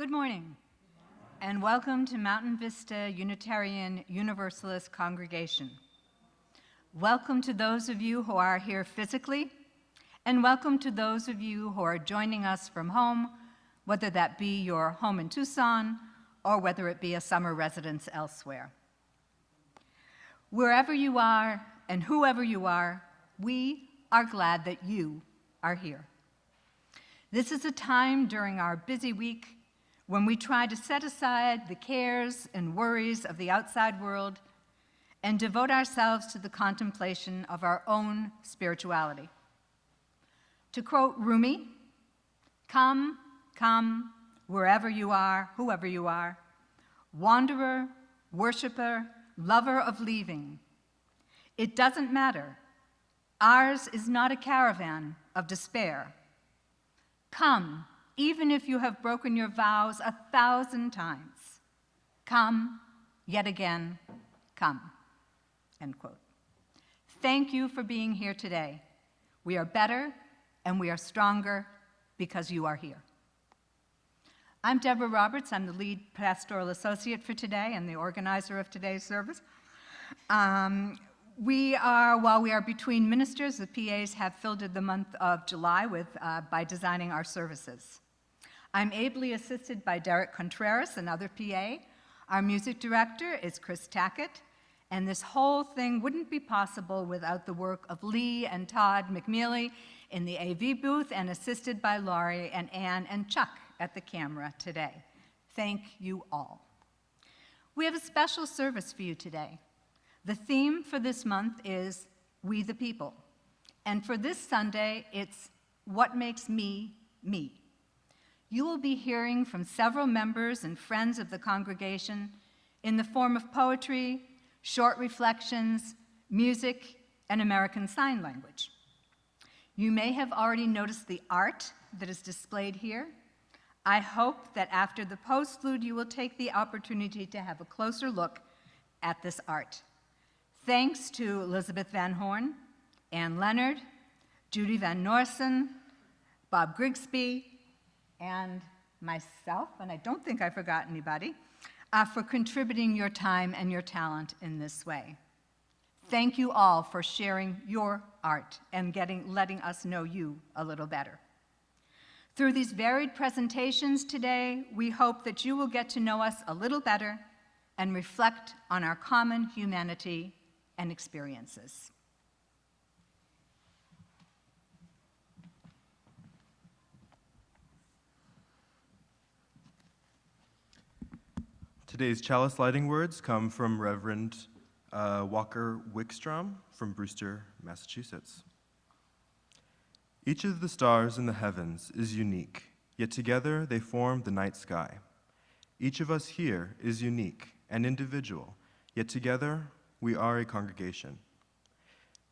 Good morning, and welcome to Mountain Vista Unitarian Universalist Congregation. Welcome to those of you who are here physically, and welcome to those of you who are joining us from home, whether that be your home in Tucson or whether it be a summer residence elsewhere. Wherever you are and whoever you are, we are glad that you are here. This is a time during our busy week when we try to set aside the cares and worries of the outside world and devote ourselves to the contemplation of our own spirituality. To quote Rumi, "Come, come, wherever you are, whoever you are, wanderer, worshiper, lover of leaving. It doesn't matter. Ours is not a caravan of despair. Come, even if you have broken your vows 1,000 times. Come, yet again, come." End quote. Thank you for being here today. We are better and we are stronger because you are here. I'm Deborah Roberts. I'm the lead pastoral associate for today and the organizer of today's service. While we are between ministers, the PAs have filled the month of July by designing our services. I'm ably assisted by Derek Contreras, another PA. Our music director is Chris Tackett, and this whole thing wouldn't be possible without the work of Lee and Todd McMealy in the AV booth and assisted by Laurie and Ann and Chuck at the camera today. Thank you all. We have a special service for you today. The theme for this month is We the People. And for this Sunday, it's What Makes Me, Me. You will be hearing from several members and friends of the congregation in the form of poetry, short reflections, music, and American Sign Language. You may have already noticed the art that is displayed here. I hope that after the postlude, you will take the opportunity to have a closer look at this art. Thanks to Elizabeth Van Horn, Ann Leonard, Judy Van Norsen, Bob Grigsby, and myself, and I don't think I forgot anybody, for contributing your time and your talent in this way. Thank you all for sharing your art and letting us know you a little better. Through these varied presentations today, we hope that you will get to know us a little better and reflect on our common humanity and experiences. Today's chalice lighting words come from Reverend Walker Wickstrom from Brewster, Massachusetts. Each of the stars in the heavens is unique, yet together they form the night sky. Each of us here is unique and individual, yet together we are a congregation.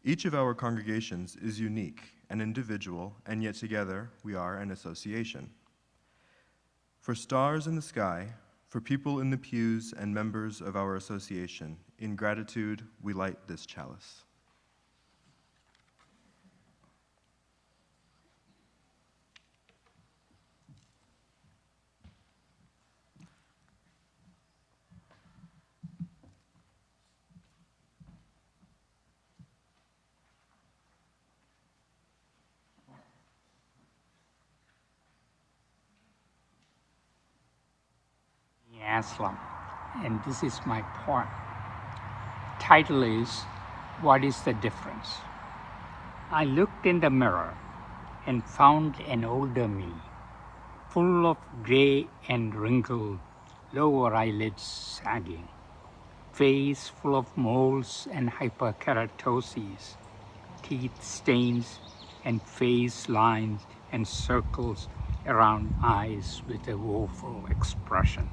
Each of our congregations is unique and individual, and yet together we are an association. For stars in the sky, for people in the pews and members of our association, in gratitude, we light this chalice. Aslam, and this is my poem. Title is What is the Difference? I looked in the mirror and found an older me, full of gray and wrinkled, lower eyelids sagging, face full of moles and hyperkeratoses, teeth stains and face lines and circles around eyes with a woeful expression.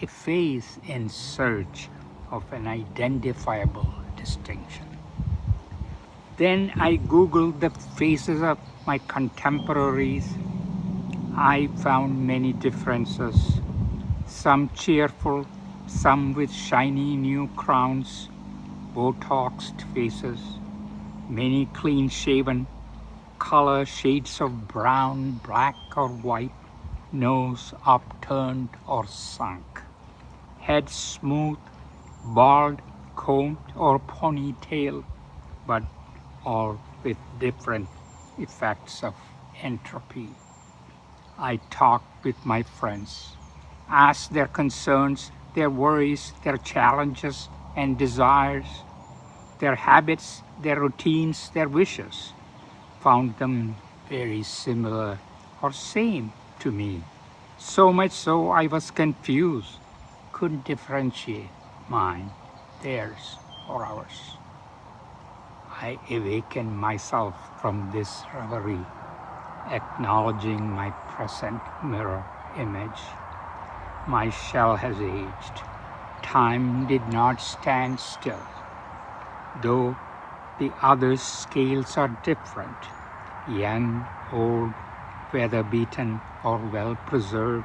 A face in search of an identifiable distinction. Then I Googled the faces of my contemporaries. I found many differences, some cheerful, some with shiny new crowns, Botoxed faces, many clean-shaven, color shades of brown, black, or white, nose upturned or sunk, head smooth, bald, combed, or ponytail, but all with different effects of entropy. I talk with my friends, ask their concerns, their worries, their challenges and desires, their habits, their routines, their wishes. Found them very similar or same to me. So much so I was confused, couldn't differentiate mine, theirs, or ours. I awakened myself from this reverie, acknowledging my present mirror image. My shell has aged. Time did not stand still. Though the other's scales are different, young, old, weather-beaten or well-preserved,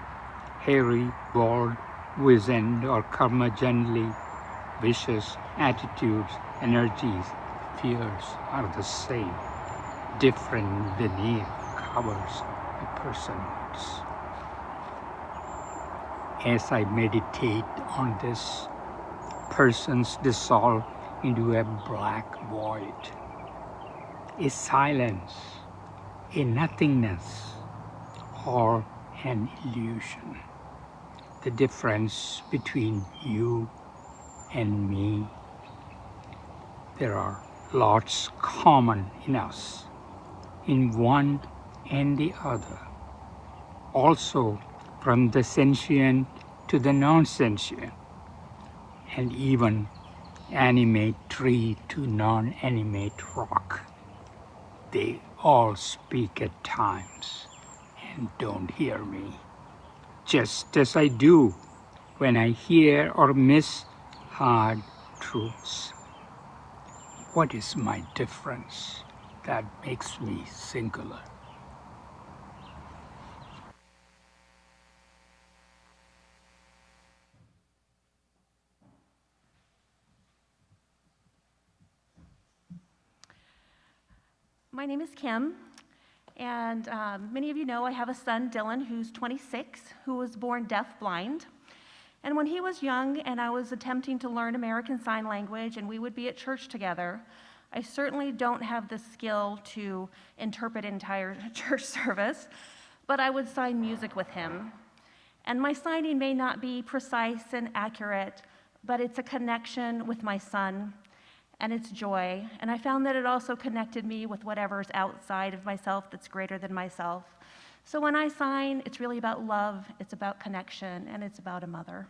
hairy, bald, wizened or curmudgeonly, wishes, attitudes, energies, fears are the same. Different veneer covers a person's. As I meditate on this, persons dissolve into a black void, a silence, a nothingness, or an illusion. The difference between you and me, there are lots common in us, in one and the other. Also, from the sentient to the non-sentient, and even animate tree to non-animate rock. They all speak at times and don't hear me, just as I do when I hear or miss hard truths. What is my difference that makes me singular? My name is Kim, and many of you know I have a son, Dylan, who's 26, who was born deaf-blind. And when he was young and I was attempting to learn American Sign Language and we would be at church together, I certainly don't have the skill to interpret an entire church service, but I would sign music with him. And my signing may not be precise and accurate, but it's a connection with my son, and it's joy. And I found that it also connected me with whatever's outside of myself that's greater than myself. So when I sign, it's really about love, it's about connection, and it's about a mother.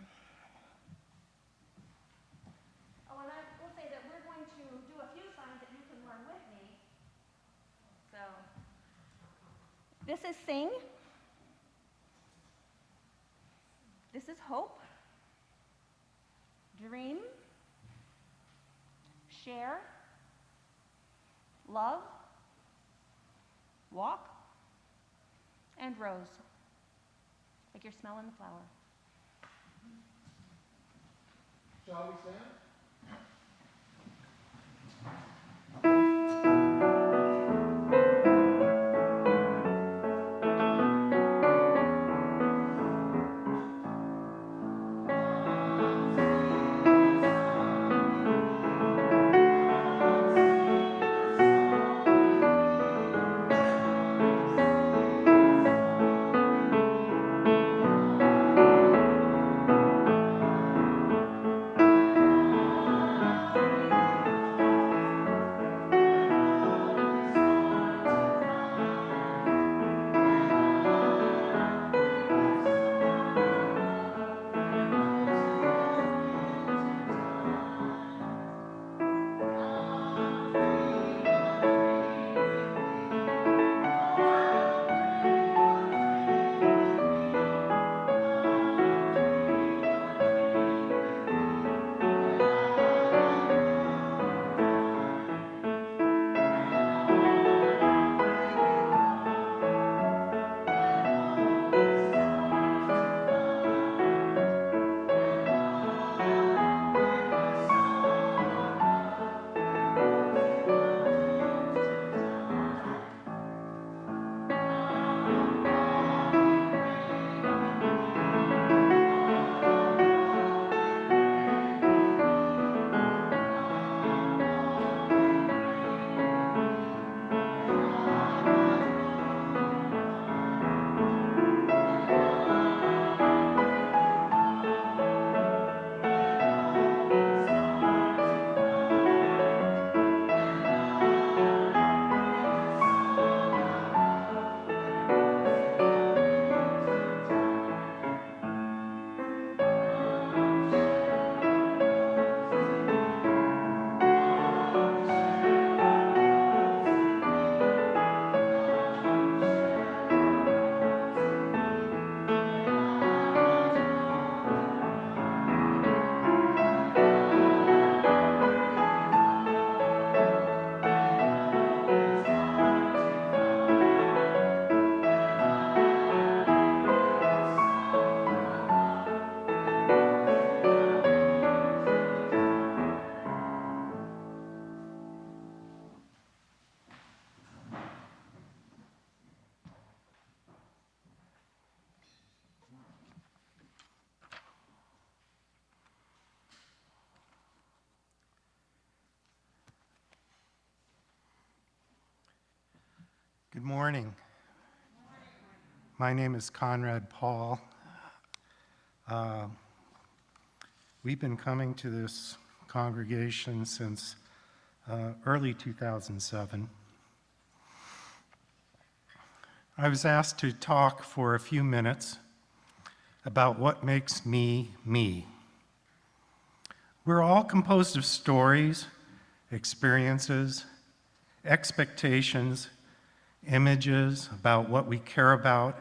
Oh, and I will say that we're going to do a few signs that you can learn with me. So, this is sing. This is hope. Dream. Share, love, walk, and rose, like you're smelling the flower. Shall we stand? Good morning. My name is Conrad Paul. We've been coming to this congregation since early 2007. I was asked to talk for a few minutes about what makes me, me. We're all composed of stories, experiences, expectations, images about what we care about,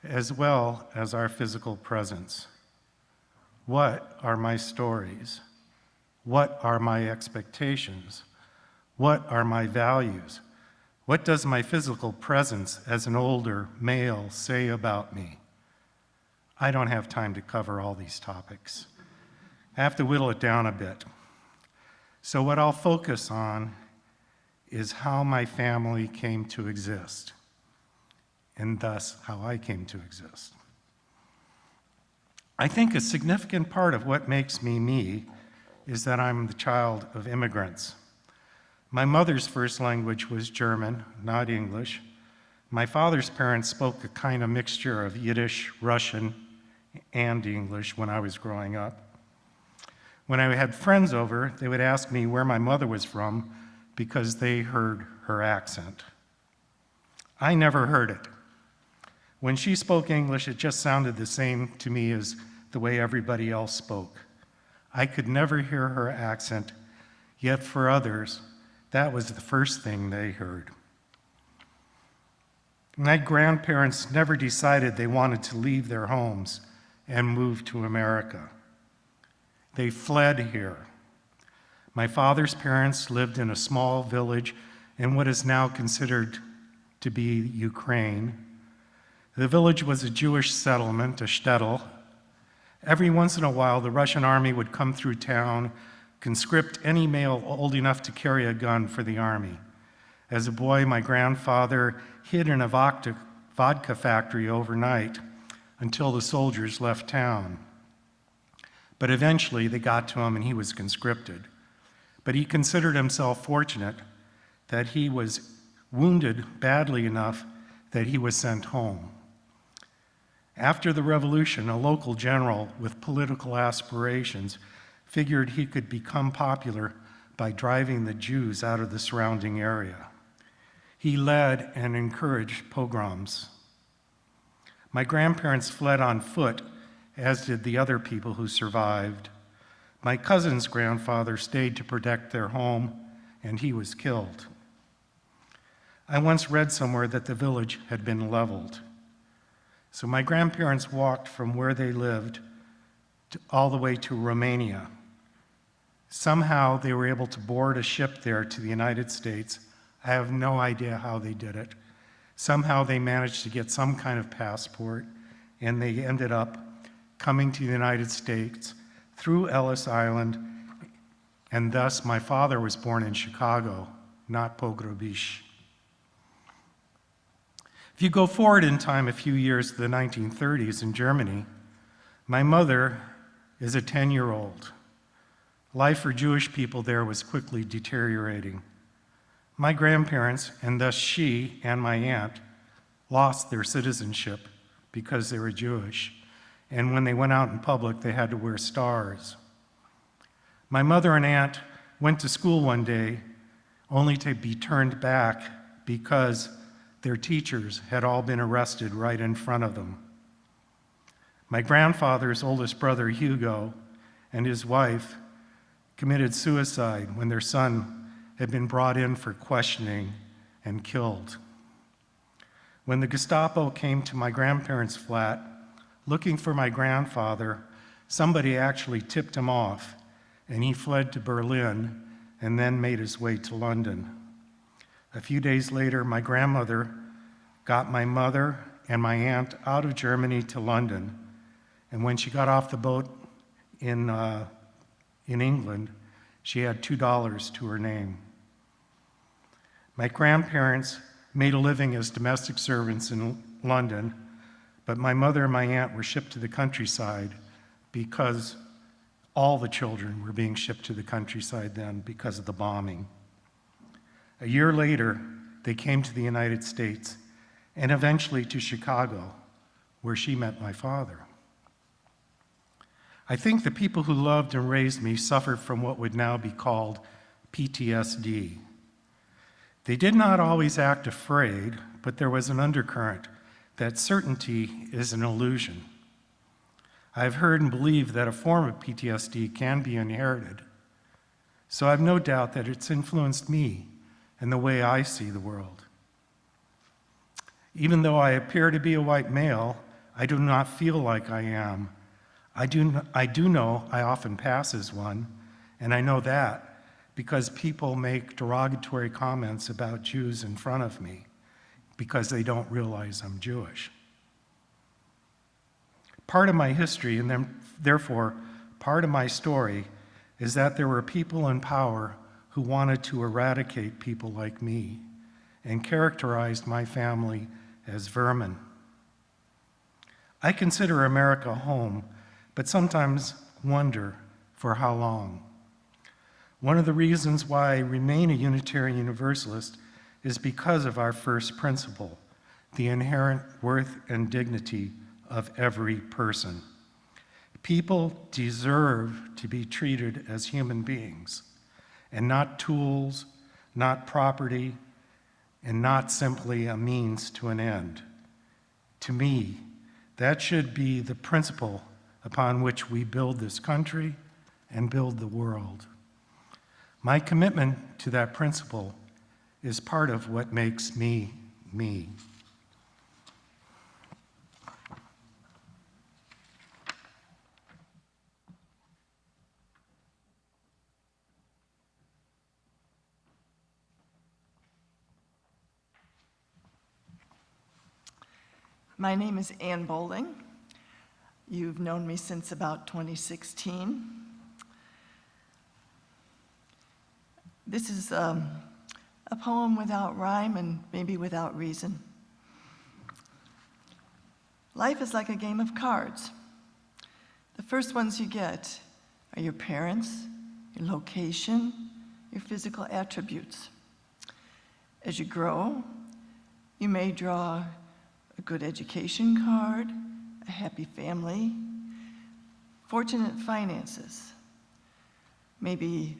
as well as our physical presence. What are my stories? What are my expectations? What are my values? What does my physical presence as an older male say about me? I don't have time to cover all these topics. I have to whittle it down a bit. So what I'll focus on is how my family came to exist, and thus how I came to exist. I think a significant part of what makes me me is that I'm the child of immigrants. My mother's first language was German, not English. My father's parents spoke a kind of mixture of Yiddish, Russian, and English when I was growing up. When I had friends over, they would ask me where my mother was from because they heard her accent. I never heard it. When she spoke English, it just sounded the same to me as the way everybody else spoke. I could never hear her accent, yet for others, that was the first thing they heard. My grandparents never decided they wanted to leave their homes and move to America. They fled here. My father's parents lived in a small village in what is now considered to be Ukraine. The village was a Jewish settlement, a shtetl. Every once in a while, the Russian army would come through town, conscript any male old enough to carry a gun for the army. As a boy, my grandfather hid in a vodka factory overnight until the soldiers left town. But eventually they got to him and he was conscripted. But he considered himself fortunate that he was wounded badly enough that he was sent home. After the revolution, a local general with political aspirations figured he could become popular by driving the Jews out of the surrounding area. He led and encouraged pogroms. My grandparents fled on foot, as did the other people who survived. My cousin's grandfather stayed to protect their home, and he was killed. I once read somewhere that the village had been leveled. So my grandparents walked from where they lived all the way to Romania. Somehow they were able to board a ship there to the United States. I have no idea how they did it. Somehow they managed to get some kind of passport, and they ended up coming to the United States through Ellis Island, and thus my father was born in Chicago, not Pogrobish. If you go forward in time a few years to the 1930s in Germany, my mother is a 10-year-old. Life for Jewish people there was quickly deteriorating. My grandparents, and thus she and my aunt, lost their citizenship because they were Jewish, and when they went out in public, they had to wear stars. My mother and aunt went to school one day only to be turned back because their teachers had all been arrested right in front of them. My grandfather's oldest brother, Hugo, and his wife committed suicide when their son had been brought in for questioning and killed. When the Gestapo came to my grandparents' flat looking for my grandfather, somebody actually tipped him off, and he fled to Berlin and then made his way to London. A few days later, my grandmother got my mother and my aunt out of Germany to London, and when she got off the boat in England, she had $2 to her name. My grandparents made a living as domestic servants in London, but my mother and my aunt were shipped to the countryside because all the children were being shipped to the countryside then because of the bombing. A year later, they came to the United States and eventually to Chicago, where she met my father. I think the people who loved and raised me suffered from what would now be called PTSD. They did not always act afraid, but there was an undercurrent that certainty is an illusion. I've heard and believe that a form of PTSD can be inherited, so I've no doubt that it's influenced me and the way I see the world. Even though I appear to be a white male, I do not feel like I am. I do know I often pass as one, and I know that because people make derogatory comments about Jews in front of me because they don't realize I'm Jewish. Part of my history, and then therefore part of my story, is that there were people in power who wanted to eradicate people like me and characterized my family as vermin. I consider America home, but sometimes wonder for how long. One of the reasons why I remain a Unitarian Universalist is because of our first principle, the inherent worth and dignity of every person. People deserve to be treated as human beings and not tools, not property, and not simply a means to an end. To me, that should be the principle upon which we build this country and build the world. My commitment to that principle is part of what makes me, me. My name is Ann Boulding. You've known me since about 2016. This is a poem without rhyme and maybe without reason. Life is like a game of cards. The first ones you get are your parents, your location, your physical attributes. As you grow, you may draw a good education card, a happy family, fortunate finances, maybe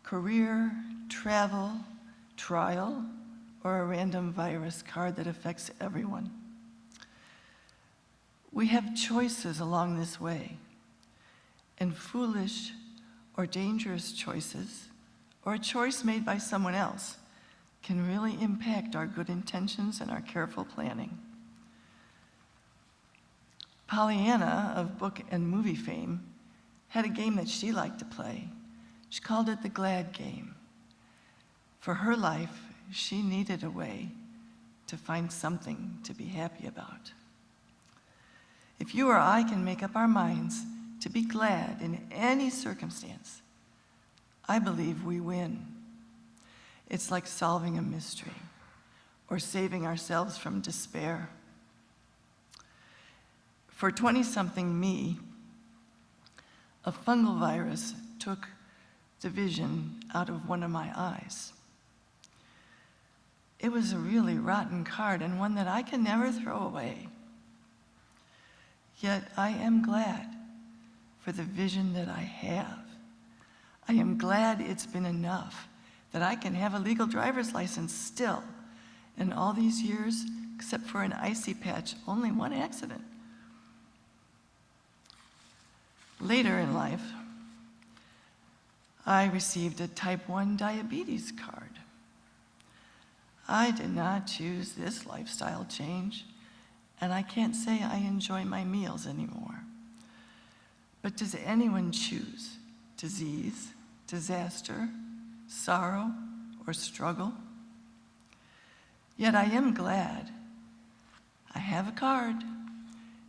career, travel, trial, or a random virus card that affects everyone. We have choices along this way, and foolish or dangerous choices, or a choice made by someone else, can really impact our good intentions and our careful planning. Pollyanna, of book and movie fame, had a game that she liked to play. She called it the Glad Game. For her life, she needed a way to find something to be happy about. If you or I can make up our minds to be glad in any circumstance, I believe we win. It's like solving a mystery or saving ourselves from despair. For 20-something me, a fungal virus took the vision out of one of my eyes. It was a really rotten card and one that I can never throw away. Yet I am glad for the vision that I have. I am glad it's been enough that I can have a legal driver's license still. In all these years, except for an icy patch, only one accident. Later in life, I received a type 1 diabetes card. I did not choose this lifestyle change, and I can't say I enjoy my meals anymore. But does anyone choose disease, disaster, sorrow, or struggle? Yet I am glad I have a card.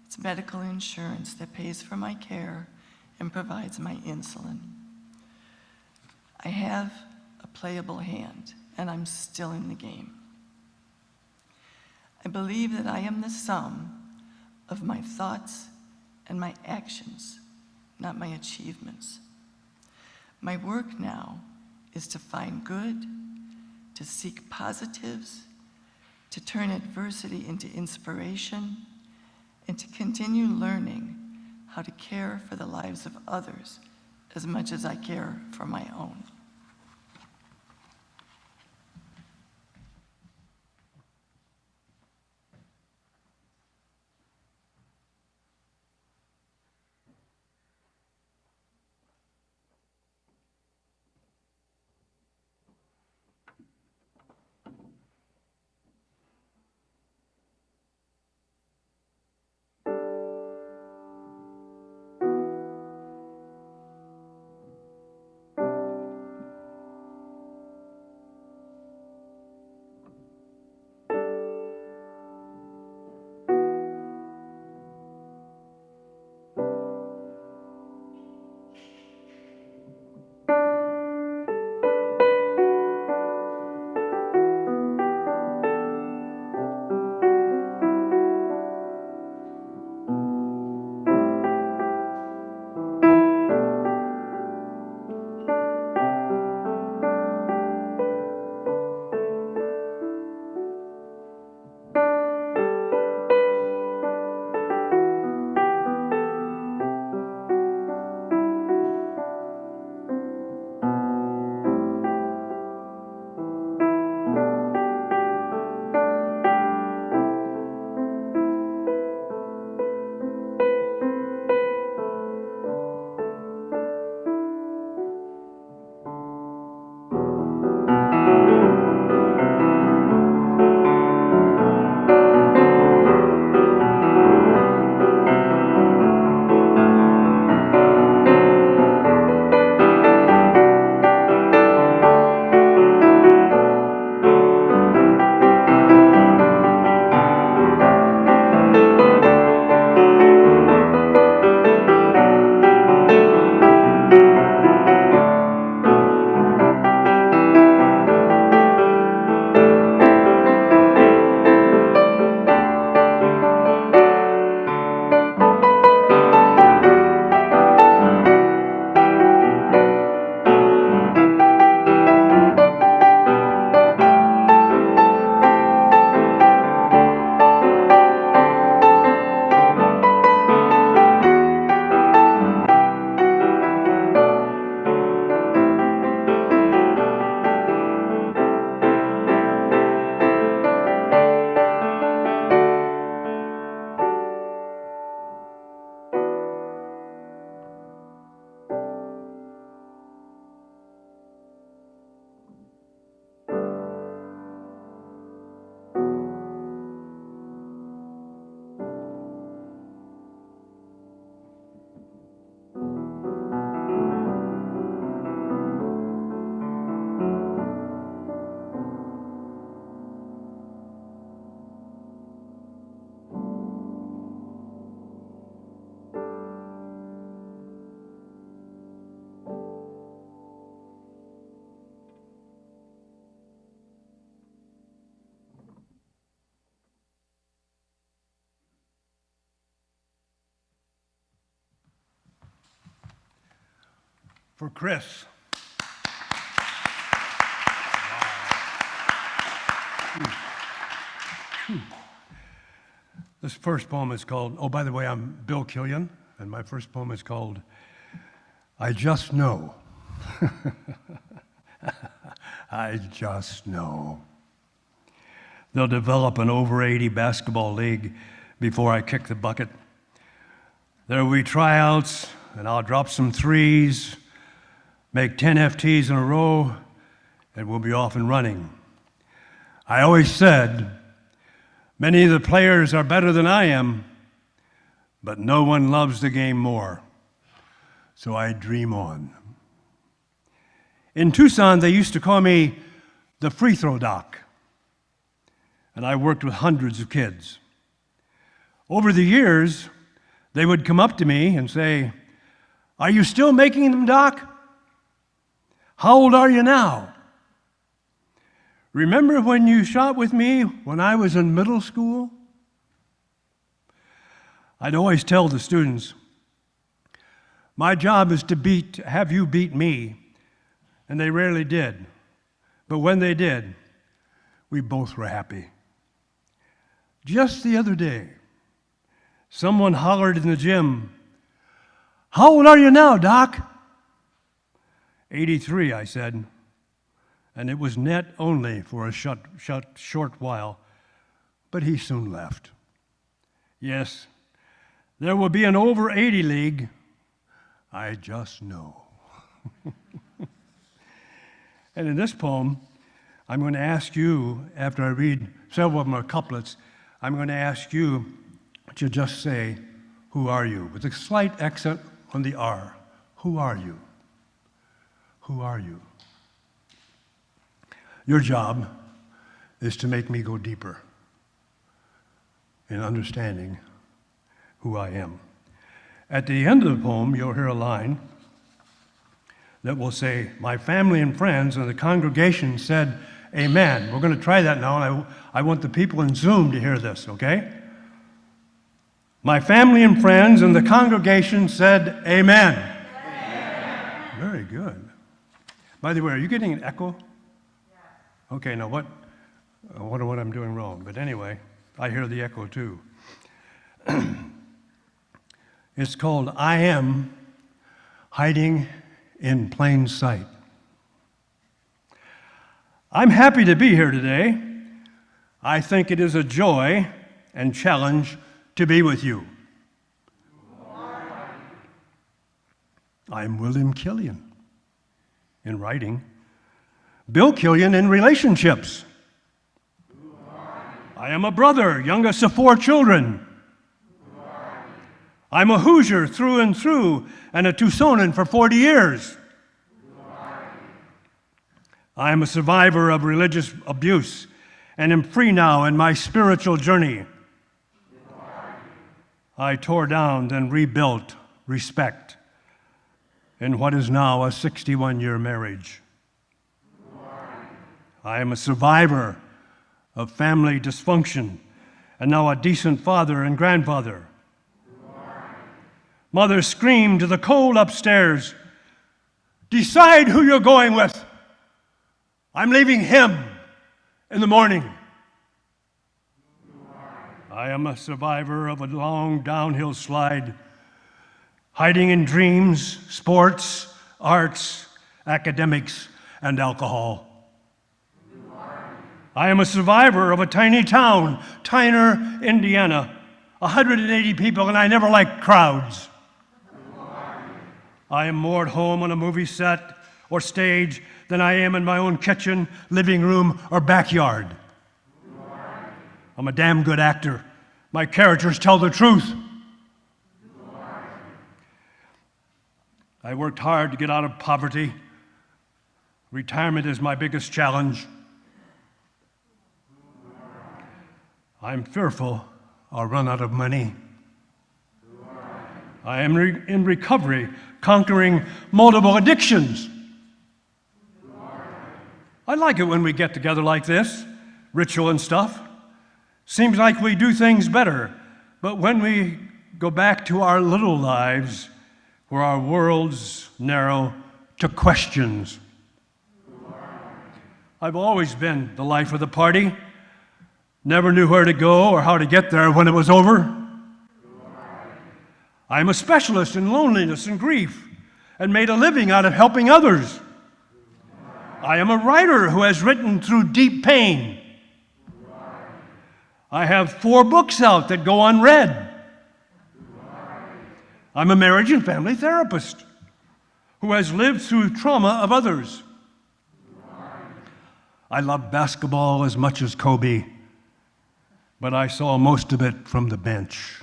It's medical insurance that pays for my care and provides my insulin. I have a playable hand, and I'm still in the game. I believe that I am the sum of my thoughts and my actions, not my achievements. My work now is to find good, to seek positives, to turn adversity into inspiration, and to continue learning how to care for the lives of others as much as I care for my own. For Chris. This first poem is called, oh, by the way, I'm Bill Killian, and my first poem is called, I Just Know. I just know. They'll develop an over 80 basketball league before I kick the bucket. There will be tryouts, and I'll drop some threes, make 10 FTs in a row, and we'll be off and running. I always said, many of the players are better than I am, but no one loves the game more. So I dream on. In Tucson, they used to call me the free throw doc, and I worked with hundreds of kids. Over the years, they would come up to me and say, are you still making them, Doc? How old are you now? Remember when you shot with me when I was in middle school? I'd always tell the students, my job is to have you beat me, and they rarely did. But when they did, we both were happy. Just the other day, someone hollered in the gym, "How old are you now, Doc?" 83, I said, and it was net only for a short while, but he soon left. Yes, there will be an over 80 league. I just know. And in this poem, I'm going to ask you, after I read several of my couplets, I'm going to ask you to just say, "Who are you?" with a slight accent on the R. Who are you? Who are you? Your job is to make me go deeper in understanding who I am. At the end of the poem, you'll hear a line that will say, "My family and friends and the congregation said, Amen." We're going to try that now, and I want the people in Zoom to hear this, okay? My family and friends and the congregation said, Amen. Amen. Very good. By the way, are you getting an echo? Yes. Okay, now I wonder what I'm doing wrong. But anyway, I hear the echo too. It's called "I Am Hiding in Plain Sight." I'm happy to be here today. I think it is a joy and challenge to be with you. I'm William Killian in writing, Bill Killian in relationships. I am a brother, youngest of 4 children. I'm a Hoosier through and through and a Tucsonan for 40 years. I am a survivor of religious abuse and am free now in my spiritual journey. I tore down and rebuilt respect in what is now a 61-year marriage. I am a survivor of family dysfunction and now a decent father and grandfather. Mother screamed to the cold upstairs, "Decide who you're going with. I'm leaving him in the morning." I am a survivor of a long downhill slide, hiding in dreams, sports, arts, academics, and alcohol. I am a survivor of a tiny town, Tyner, Indiana, 180 people, and I never liked crowds. I am more at home on a movie set or stage than I am in my own kitchen, living room, or backyard. I'm a damn good actor. My characters tell the truth. I worked hard to get out of poverty. Retirement is my biggest challenge. I'm fearful I'll run out of money. I am in recovery, conquering multiple addictions. I like it when we get together like this, ritual and stuff. Seems like we do things better. But when we go back to our little lives, where our worlds narrow to questions. I've always been the life of the party. Never knew where to go or how to get there when it was over. I'm a specialist in loneliness and grief and made a living out of helping others. I am a writer who has written through deep pain. I have 4 books out that go unread. I'm a marriage and family therapist who has lived through trauma of others. I love basketball as much as Kobe, but I saw most of it from the bench.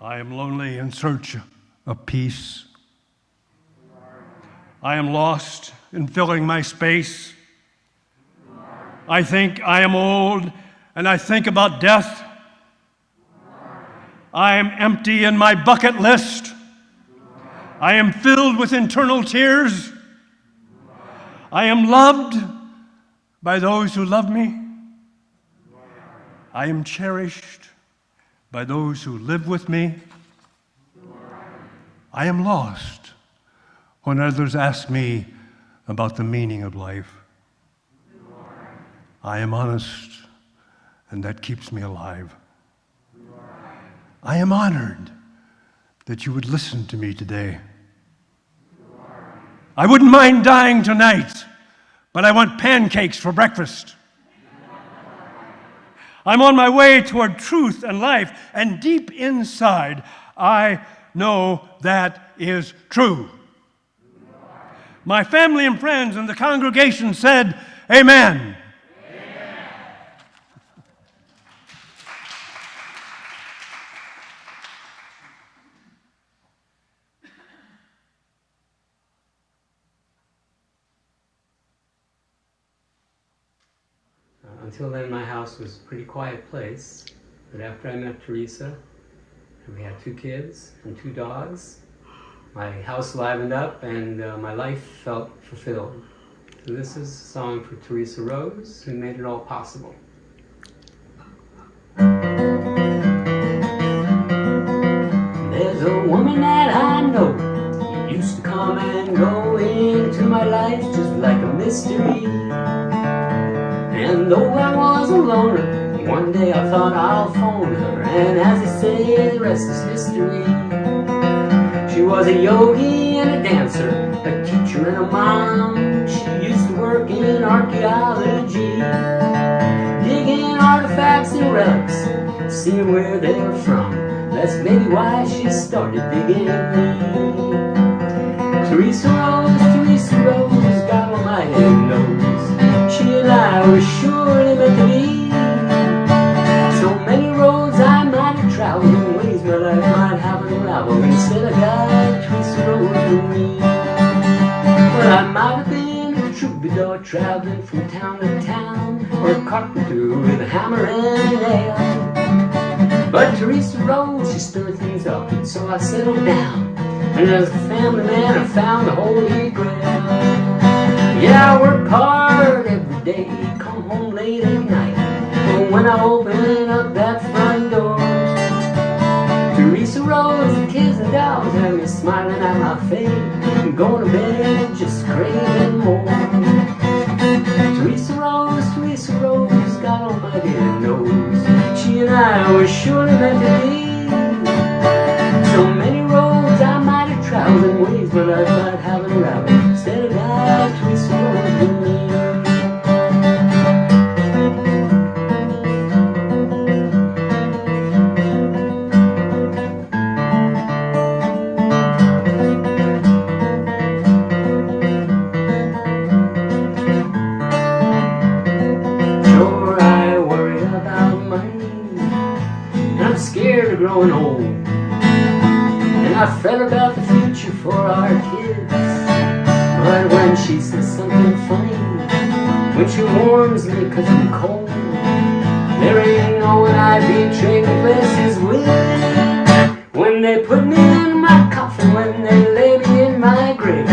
I am lonely in search of peace. I am lost in filling my space. I think I am old, and I think about death. I am empty in my bucket list. I am filled with internal tears. I am loved by those who love me. I am cherished by those who live with me. I am lost when others ask me about the meaning of life. I am honest, and that keeps me alive. I am honored that you would listen to me today. I wouldn't mind dying tonight, but I want pancakes for breakfast. I'm on my way toward truth and life, and deep inside, I know that is true. My family and friends and the congregation said, Amen. Until then, my house was a pretty quiet place. But after I met Teresa, and we had 2 kids and 2 dogs, my house livened up and my life felt fulfilled. So this is a song for Teresa Rose, who made it all possible. There's a woman that I know, used to come and go into my life just like a mystery. And though I was a loner, one day I thought I'll phone her, and as they say, the rest is history. She was a yogi and a dancer, a teacher and a mom. She used to work in archaeology, digging artifacts and relics, seeing where they were from. That's maybe why she started digging me. Teresa Rose, God Almighty knows, she and I were surely meant to be. So many roads I might have traveled, in ways my life might have unraveled. Instead I got Teresa Rose with me. Well, I might have been a troubadour traveling from town to town, or a carpenter with a hammer and a nail. But Teresa Rose, she stirred things up, and so I settled down. And as a family man, I found the Holy Grail. Yeah, I work hard every day, come home late at night. But when I open up that front door, Teresa Rose, the kids and dogs have me smiling at my face, and going to bed just craving more. Teresa Rose, God Almighty knows, she and I were surely meant to be. So many roads I might have traveled, in ways but I might have unraveled. Instead of that, Teresa Rose with me. Sure, I worry about money, and I'm scared of growing old. And I fret about the future for our kids. But when she says something funny, when she warms me 'cause I'm cold, there ain't no one I betray, but bless his will. When they put me in my coffin, when they lay me in my grave,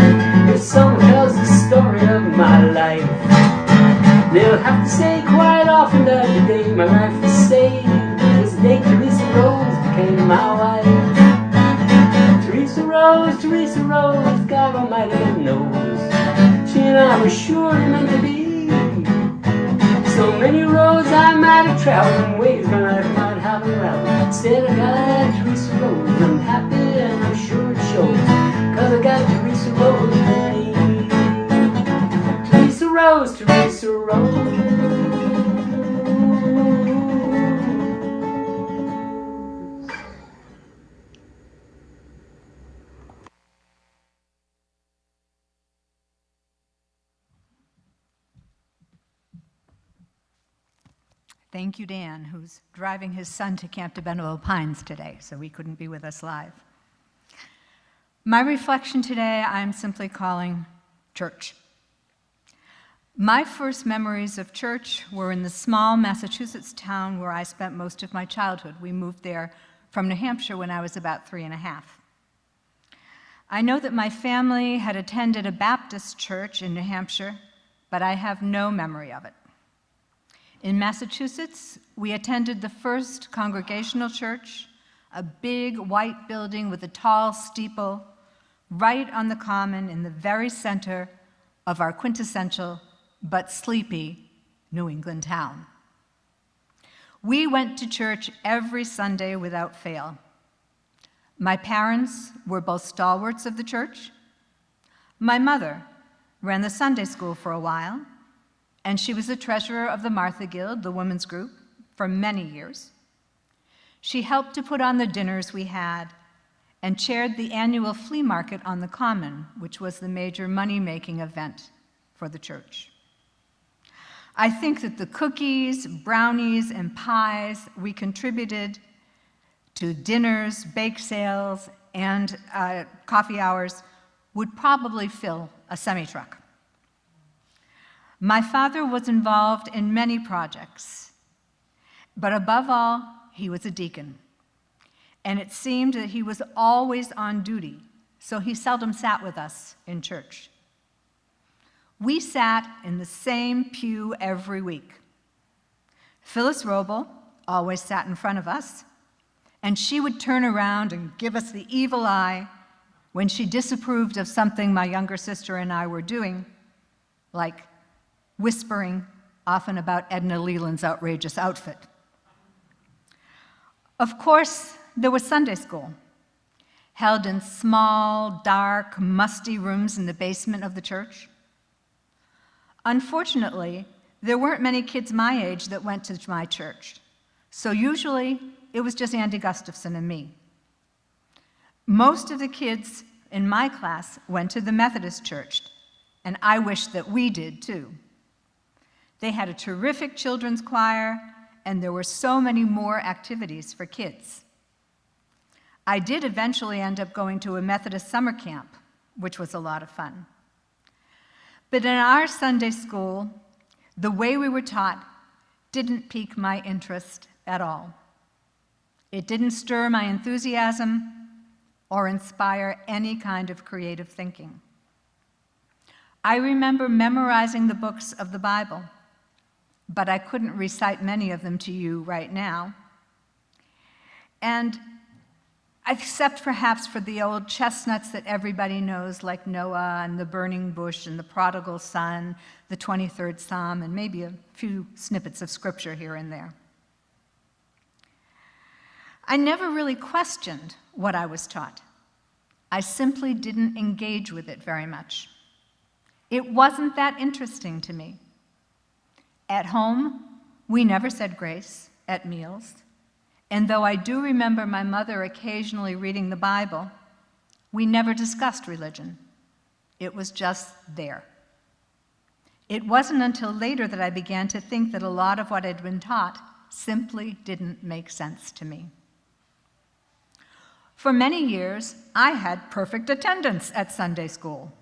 if someone tells the story of my life, they'll have to say quite often that the day my life was saved was the day Teresa Rose became my wife. Teresa Rose, God Almighty knows, she and I were surely meant to be. So many roads I might have traveled, in ways my life might have unraveled. Instead I got Teresa Rose, I'm happy and I'm sure it shows, 'cause I got Teresa Rose with me. Teresa Rose. Thank you, Dan, who's driving his son to Camp de Benovo Pines today, so he couldn't be with us live. My reflection today, I'm simply calling church. My first memories of church were in the small Massachusetts town where I spent most of my childhood. We moved there from New Hampshire when I was about 3.5. I know that my family had attended a Baptist church in New Hampshire, but I have no memory of it. In Massachusetts, we attended the first Congregational Church, a big white building with a tall steeple, right on the common in the very center of our quintessential but sleepy New England town. We went to church every Sunday without fail. My parents were both stalwarts of the church. My mother ran the Sunday school for a while, and she was the treasurer of the Martha Guild, the women's group, for many years. She helped to put on the dinners we had and chaired the annual flea market on the Common, which was the major money-making event for the church. I think that the cookies, brownies, and pies we contributed to dinners, bake sales, and coffee hours would probably fill a semi-truck. My father was involved in many projects, but above all, he was a deacon. And it seemed that he was always on duty, so he seldom sat with us in church. We sat in the same pew every week. Phyllis Roble always sat in front of us, and she would turn around and give us the evil eye when she disapproved of something my younger sister and I were doing, like whispering often about Edna Leland's outrageous outfit. Of course, there was Sunday school, held in small, dark, musty rooms in the basement of the church. Unfortunately, there weren't many kids my age that went to my church, so usually it was just Andy Gustafson and me. Most of the kids in my class went to the Methodist church, and I wish that we did too. They had a terrific children's choir, and there were so many more activities for kids. I did eventually end up going to a Methodist summer camp, which was a lot of fun. But in our Sunday school, the way we were taught didn't pique my interest at all. It didn't stir my enthusiasm or inspire any kind of creative thinking. I remember memorizing the books of the Bible, but I couldn't recite many of them to you right now. And except perhaps for the old chestnuts that everybody knows, like Noah and the burning bush and the prodigal son, the 23rd Psalm, and maybe a few snippets of scripture here and there. I never really questioned what I was taught. I simply didn't engage with it very much. It wasn't that interesting to me. At home, we never said grace at meals, and though I do remember my mother occasionally reading the Bible, we never discussed religion. It was just there. It wasn't until later that I began to think that a lot of what I'd been taught simply didn't make sense to me. For many years, I had perfect attendance at Sunday school.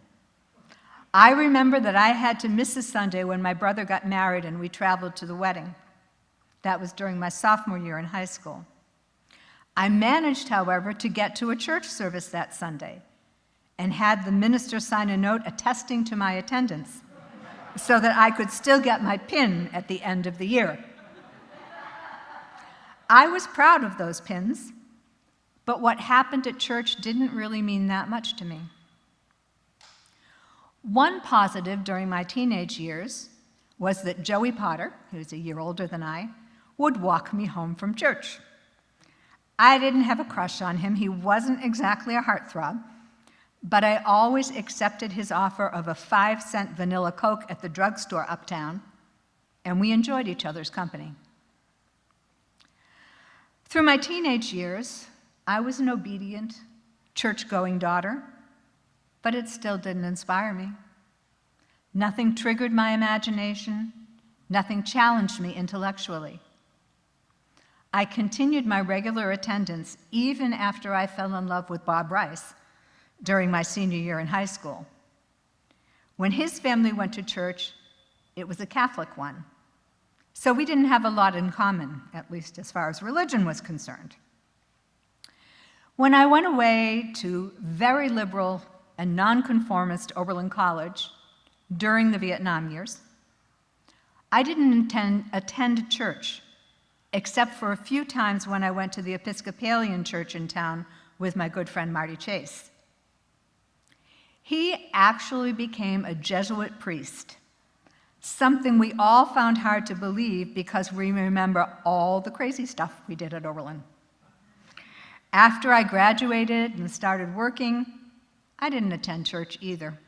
I remember that I had to miss a Sunday when my brother got married and we traveled to the wedding. That was during my sophomore year in high school. I managed, however, to get to a church service that Sunday and had the minister sign a note attesting to my attendance so that I could still get my pin at the end of the year. I was proud of those pins, but what happened at church didn't really mean that much to me. One positive during my teenage years was that Joey Potter, who's a year older than I, would walk me home from church. I didn't have a crush on him. He wasn't exactly a heartthrob, but I always accepted his offer of a 5-cent vanilla Coke at the drugstore uptown, and we enjoyed each other's company. Through my teenage years, I was an obedient, church-going daughter, but it still didn't inspire me. Nothing triggered my imagination. Nothing challenged me intellectually. I continued my regular attendance even after I fell in love with Bob Rice during my senior year in high school. When his family went to church, it was a Catholic one. So we didn't have a lot in common, at least as far as religion was concerned. When I went away to very liberal and nonconformist Oberlin College during the Vietnam years, I didn't attend church, except for a few times when I went to the Episcopalian church in town with my good friend Marty Chase. He actually became a Jesuit priest something we all found hard to believe because we remember all the crazy stuff we did at Oberlin. After I graduated and started working, I didn't attend church either.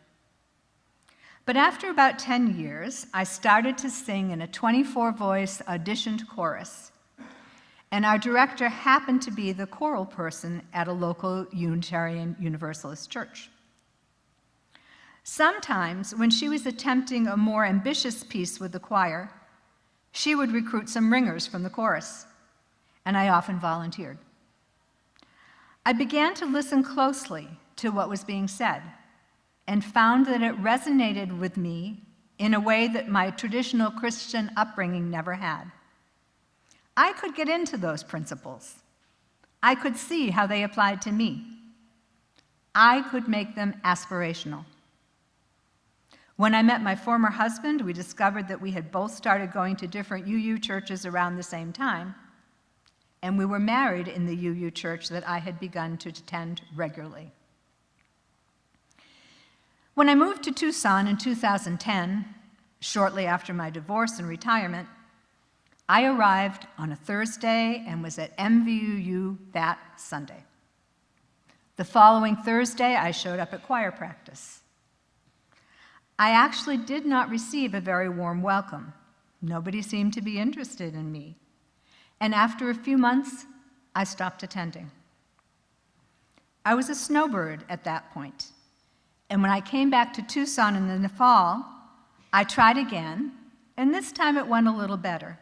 But after about 10 years, I started to sing in a 24-voice auditioned chorus, and our director happened to be the choral person at a local Unitarian Universalist church. Sometimes, when she was attempting a more ambitious piece with the choir, she would recruit some ringers from the chorus, and I often volunteered. I began to listen closely to what was being said and found that it resonated with me in a way that my traditional Christian upbringing never had. I could get into those principles. I could see how they applied to me. I could make them aspirational. When I met my former husband, we discovered that we had both started going to different UU churches around the same time, and we were married in the UU church that I had begun to attend regularly. When I moved to Tucson in 2010, shortly after my divorce and retirement, I arrived on a Thursday and was at MVUU that Sunday. The following Thursday, I showed up at choir practice. I actually did not receive a very warm welcome. Nobody seemed to be interested in me. And after a few months, I stopped attending. I was a snowbird at that point. And when I came back to Tucson in the fall, I tried again, and this time it went a little better.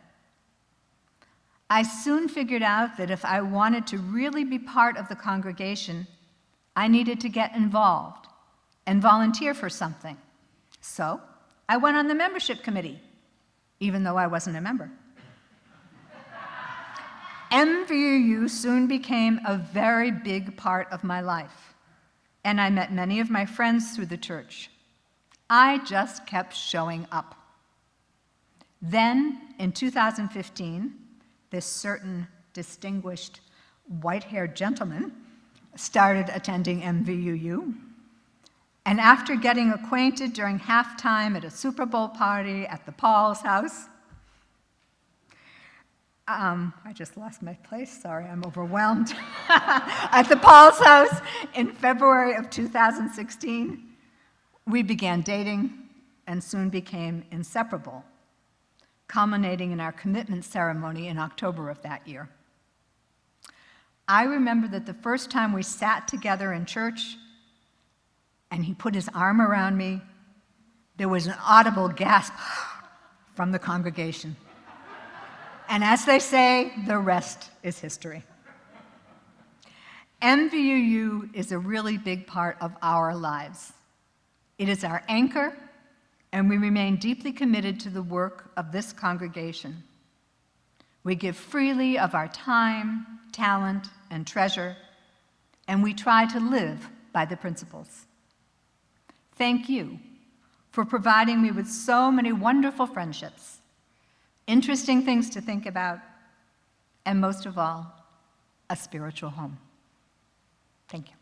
I soon figured out that if I wanted to really be part of the congregation, I needed to get involved and volunteer for something. So I went on the membership committee, even though I wasn't a member. MVUU soon became a very big part of my life, and I met many of my friends through the church. I just kept showing up. Then, in 2015, this certain distinguished white-haired gentleman started attending MVUU, and after getting acquainted during halftime at a Super Bowl party at the Paul's house, I just lost my place, sorry, I'm overwhelmed. At the Paul's house in February of 2016, we began dating and soon became inseparable, culminating in our commitment ceremony in October of that year. I remember that the first time we sat together in church and he put his arm around me, there was an audible gasp from the congregation. And as they say, the rest is history. MVUU is a really big part of our lives. It is our anchor, and we remain deeply committed to the work of this congregation. We give freely of our time, talent, and treasure, and we try to live by the principles. Thank you for providing me with so many wonderful friendships, interesting things to think about, and most of all, a spiritual home. Thank you.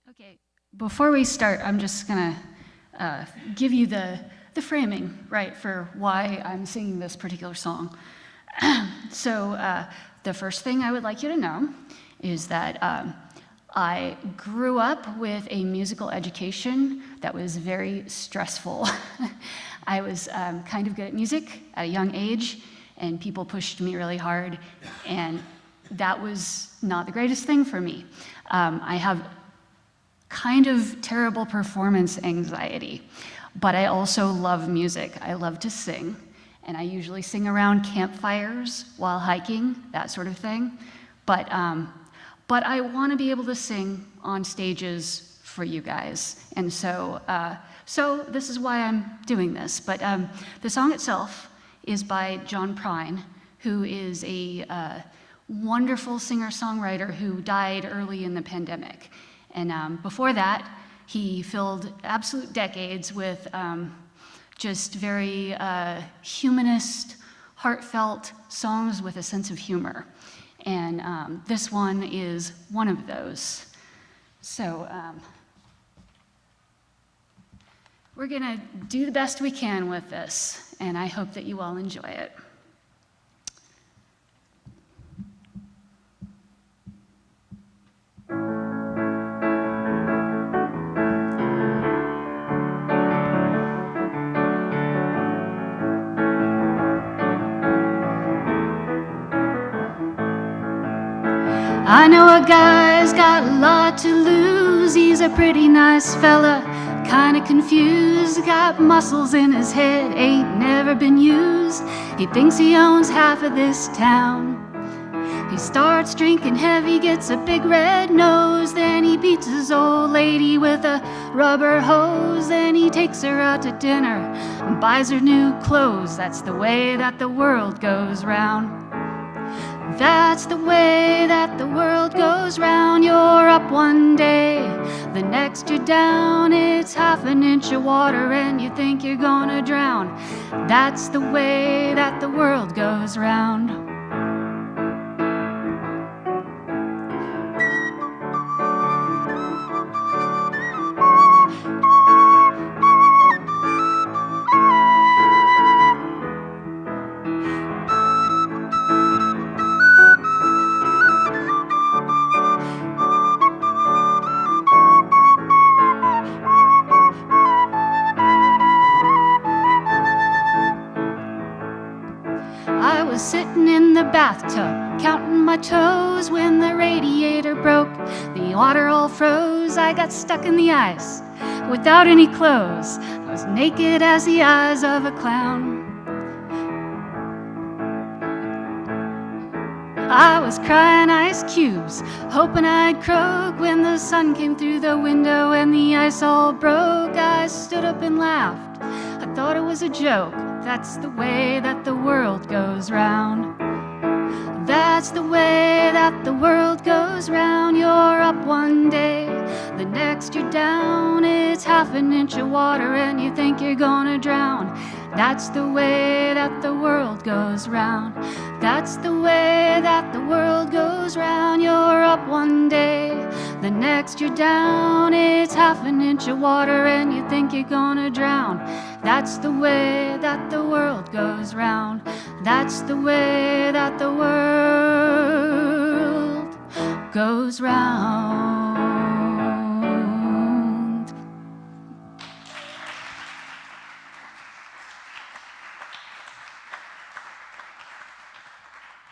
Okay, before we start, I'm just gonna give you the framing, right, for why I'm singing this particular song. So the first thing I would like you to know is that I grew up with a musical education that was very stressful. I was kind of good at music at a young age, and people pushed me really hard, and that was not the greatest thing for me. I have kind of terrible performance anxiety, but I also love music. I love to sing, and I usually sing around campfires while hiking, that sort of thing. But I want to be able to sing on stages for you guys, and so this is why I'm doing this. But the song itself is by John Prine, who is a wonderful singer-songwriter who died early in the pandemic. And before that, he filled absolute decades with just very humanist, heartfelt songs with a sense of humor. And this one is one of those. So we're gonna do the best we can with this, and I hope that you all enjoy it. I know a guy's got a lot to lose. He's a pretty nice fella, kinda confused. Got muscles in his head, ain't never been used. He thinks he owns half of this town. He starts drinking heavy, gets a big red nose. Then he beats his old lady with a rubber hose. Then he takes her out to dinner and buys her new clothes. That's the way that the world goes round. That's the way that the world goes round. You're up one day, the next you're down. It's half an inch of water and you think you're gonna drown. That's the way that the world goes round. I was sitting in the bathtub, counting my toes when the radiator broke. The water all froze, I got stuck in the ice without any clothes. I was naked as the eyes of a clown. I was crying ice cubes, hoping I'd croak when the sun came through the window and the ice all broke. I stood up and laughed, I thought it was a joke. That's the way that the world goes round. That's the way that the world goes round. You're up one day, the next you're down. It's half an inch of water and you think you're gonna drown. That's the way that the world goes round. That's the way that the world goes round. You're up one day, the next you're down. It's half an inch of water and you think you're gonna drown. That's the way that the world goes round. That's the way that the world goes round.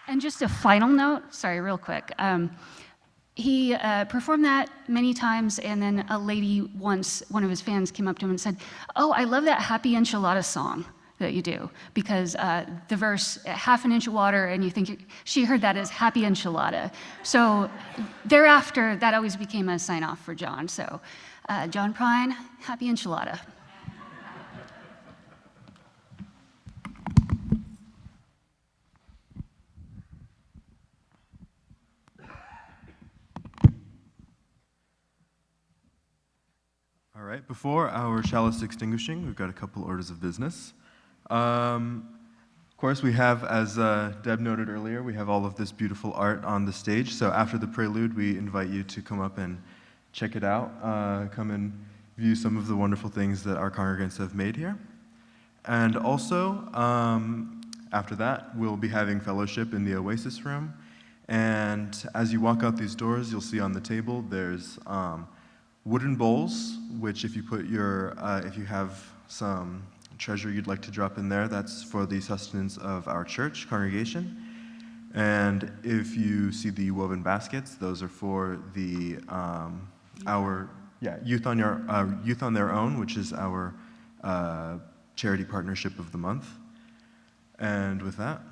And just a final note, sorry, real quick. He performed that many times, and then a lady once, one of his fans came up to him and said, "Oh, I love that Happy Enchilada song that you do," because the verse, half an inch of water, and you think, she heard that as Happy Enchilada. So thereafter, that always became a sign-off for John. So John Prine, Happy Enchilada. All right, before our chalice extinguishing, we've got a couple orders of business. Of course, we have, as Deb noted earlier, we have all of this beautiful art on the stage. So after the prelude, we invite you to come up and check it out. Come and view some of the wonderful things that our congregants have made here. And also, after that, we'll be having fellowship in the Oasis room. And as you walk out these doors, you'll see on the table, there's wooden bowls, which if you put your, if you have some treasure you'd like to drop in there, that's for the sustenance of our church congregation. And if you see the woven baskets, those are for the our youth on their own, which is our charity partnership of the month. And with that,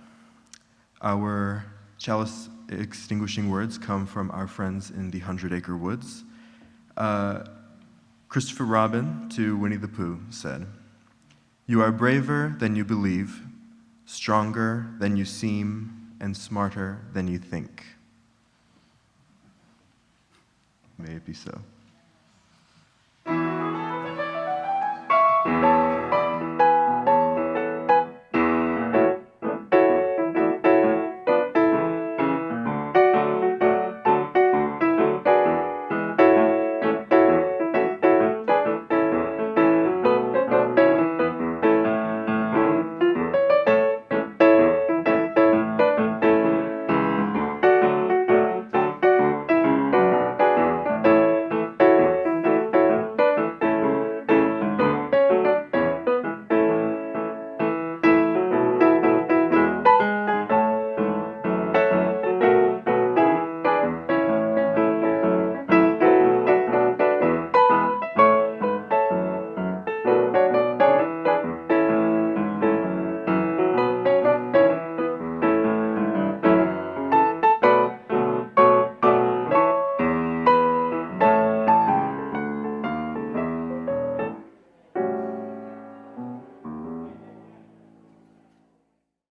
our chalice extinguishing words come from our friends in the 100 Acre Woods. Christopher Robin to Winnie the Pooh said, "You are braver than you believe, stronger than you seem and smarter than you think. May it be so.